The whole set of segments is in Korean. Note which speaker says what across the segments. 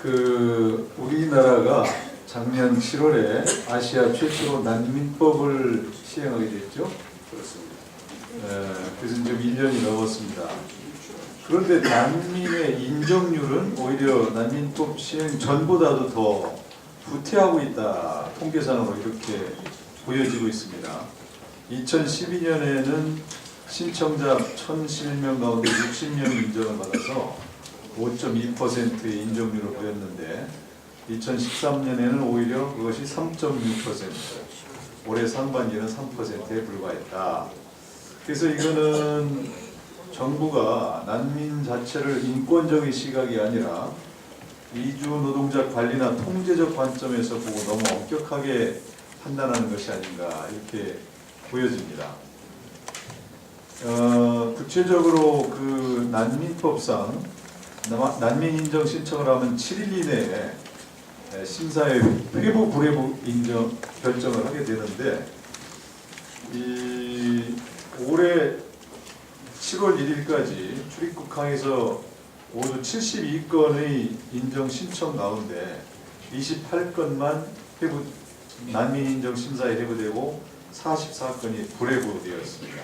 Speaker 1: 우리나라가 작년 7월에 아시아 최초로 난민법을 시행하게 됐죠.
Speaker 2: 그렇습니다.
Speaker 1: 그래서 지금 1년이 넘었습니다. 그런데 난민의 인정률은 오히려 난민법 시행 전보다도 더 후퇴하고 있다. 통계상으로 이렇게 보여지고 있습니다. 2012년에는 신청자 1,011명 가운데 60명이 인정을 받아서 5.2%의 인정률을 보였는데 2013년에는 오히려 그것이 3.6%, 올해 상반기는 3%에 불과했다. 그래서 이거는 정부가 난민 자체를 인권적인 시각이 아니라 이주 노동자 관리나 통제적 관점에서 보고 너무 엄격하게 판단하는 것이 아닌가 이렇게 보여집니다. 구체적으로 그 난민법상 난민 인정 신청을 하면 7일 이내에 심사에 회부 불회부 인정 결정을 하게 되는데 올해 7월 1일까지 출입국항에서 모두 72건의 인정 신청 가운데 28건만 난민 인정 심사에 회부되고 44건이 불회부되었습니다.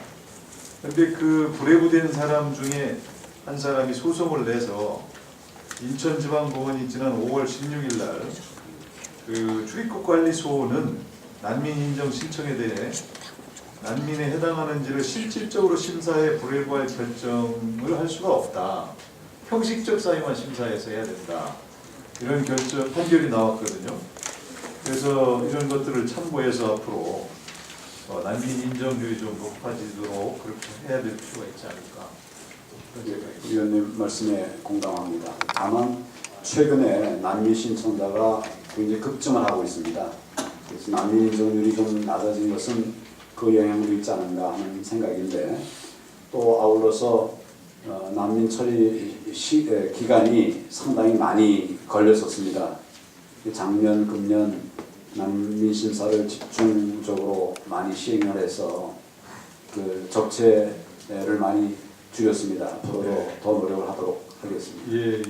Speaker 1: 그런데 그 불회부된 사람 중에 한 사람이 소송을 내서 인천지방법원이 지난 5월 16일 날 그 출입국관리소는 난민 인정 신청에 대해 난민에 해당하는지를 실질적으로 심사해 불회부할 결정을 할 수가 없다. 형식적 사유만 심사해서 해야 된다. 이런 판결이 나왔거든요. 그래서 이런 것들을 참고해서 앞으로 난민 인정률이 좀 높아지도록 그렇게 해야 될 필요가 있지 않을까.
Speaker 2: 위원님 말씀에 공감합니다. 다만 최근에 난민 신청자가 굉장히 급증을 하고 있습니다. 그래서 난민 인정률이 좀 낮아진 것은 그 영향도 있지 않은가 하는 생각인데, 또 아울러서 난민 처리 기간이 상당히 많이 걸렸었습니다. 작년, 금년 난민 심사를 집중적으로 많이 시행을 해서 그 적체를 많이 줄였습니다. 앞으로도 더 노력을 하도록 하겠습니다.
Speaker 1: 예.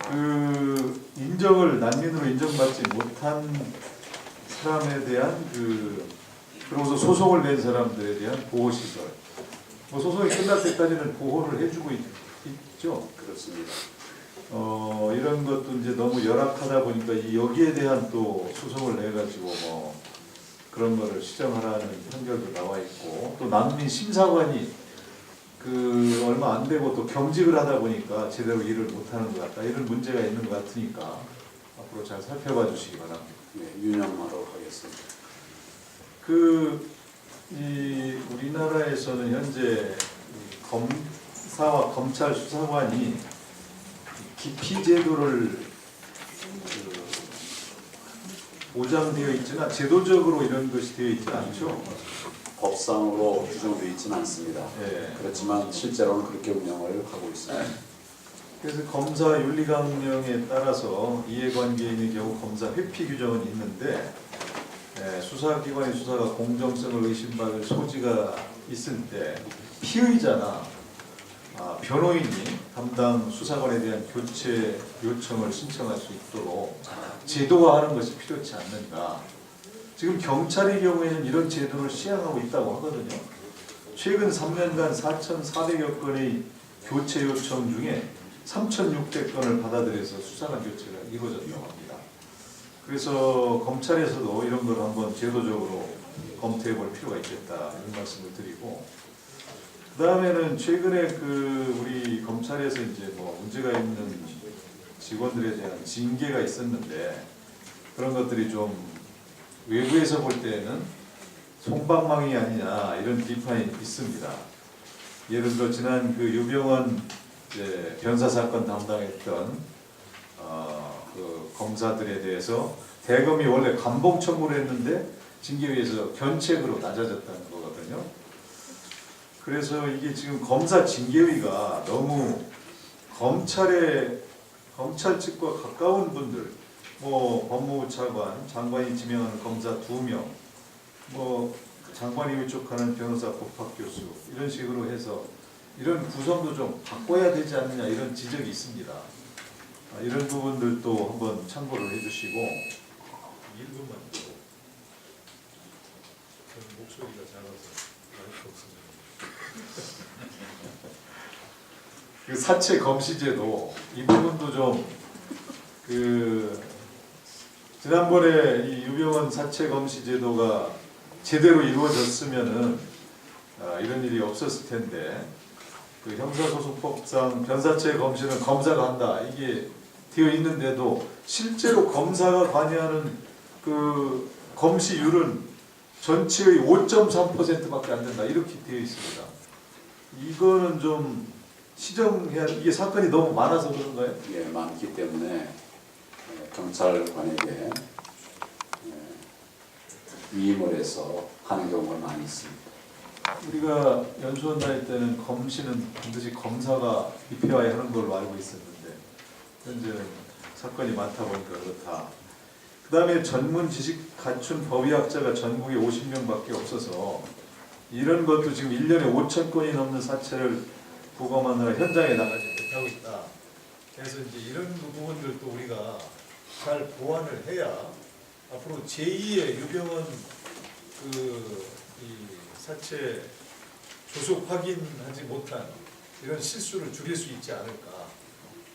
Speaker 1: 그 난민으로 인정받지 못한 사람에 대한 그러고서 소송을 낸 사람들에 대한 보호시설. 소송이 끝날 때까지는 보호를 해주고 있죠.
Speaker 2: 그렇습니다.
Speaker 1: 이런 것도 이제 너무 열악하다 보니까 여기에 대한 또 소송을 내가지고 그런 거를 시정하라는 판결도 나와 있고, 또 난민 심사관이 얼마 안 되고 또 경직을 하다 보니까 제대로 일을 못하는 것 같다. 이런 문제가 있는 것 같으니까 앞으로 잘 살펴봐 주시기 바랍니다.
Speaker 2: 네, 유념하도록 하겠습니다.
Speaker 1: 우리나라에서는 현재 검사와 검찰 수사관이 기피 제도를 보장되어 있지만 제도적으로 이런 것이 되어 있지 않죠.
Speaker 2: 법상으로 규정되어 있지는 않습니다.
Speaker 1: 예.
Speaker 2: 그렇지만 실제로는 그렇게 운영을 하고 있습니다.
Speaker 1: 그래서 검사 윤리강령에 따라서 이해관계인의 경우 검사 회피 규정은 있는데, 수사기관의 수사가 공정성을 의심받을 소지가 있을 때 피의자나 변호인이 담당 수사관에 대한 교체 요청을 신청할 수 있도록 제도화하는 것이 필요치 않는가. 지금 경찰의 경우에는 이런 제도를 시행하고 있다고 하거든요. 최근 3년간 4,400여 건의 교체 요청 중에 3,600건을 받아들여서 수사관 교체가 이루어졌다고 합니다. 그래서 검찰에서도 이런 걸 한번 제도적으로 검토해 볼 필요가 있겠다 이런 말씀을 드리고, 그 다음에는 최근에 우리 검찰에서 이제 문제가 있는 직원들에 대한 징계가 있었는데, 그런 것들이 좀 외부에서 볼 때는 솜방망이 아니냐 이런 비판이 있습니다. 예를 들어 지난 유병헌 변사 사건 담당했던 검사들에 대해서 대검이 원래 감봉 청구를 했는데 징계위에서 견책으로 낮아졌다는 거거든요. 그래서 이게 지금 검사 징계위가 너무 검찰 측과 가까운 분들, 법무부 차관, 장관이 지명하는 검사 2명, 장관이 위촉하는 변호사 법학교수 이런 식으로 해서 이런 구성도 좀 바꿔야 되지 않느냐 이런 지적이 있습니다. 이런 부분들도 한번 참고를 해주시고
Speaker 3: 1분만 저는 목소리가 작아서 마이크 없으면
Speaker 1: 그 사채 검시제도 이 부분도 좀 지난번에 이 유병헌 사채 검시제도가 제대로 이루어졌으면은 이런 일이 없었을 텐데 그 형사소송법상 변사채 검시는 검사가 한다 이게 되어 있는데도 실제로 검사가 관여하는 그 검시율은 전체의 5.3%밖에 안 된다 이렇게 되어 있습니다. 이거는 좀 시정해야 이게 사건이 너무 많아서 그런가요?
Speaker 2: 예, 많기 때문에 경찰관에게 위임을 해서 하는 경우가 많이 있습니다.
Speaker 1: 우리가 연수원 다닐 때는 검시는 반드시 검사가 입회와야 하는 걸로 알고 있었는데 현재는 사건이 많다 보니까 그렇다. 그 다음에 전문 지식 갖춘 법의학자가 전국에 50명밖에 없어서 이런 것도 지금 1년에 5천 건이 넘는 사채를 부검하느라 현장에 나가지
Speaker 3: 못하고 있다. 그래서 이제 이런 부분들도 우리가 잘 보완을 해야 앞으로 제2의 유병헌 이 사채 조속 확인하지 못한 이런 실수를 줄일 수 있지 않을까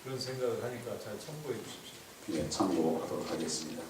Speaker 3: 그런 생각을 하니까 잘 참고해 주십시오.
Speaker 2: 예, 참고하도록 하겠습니다.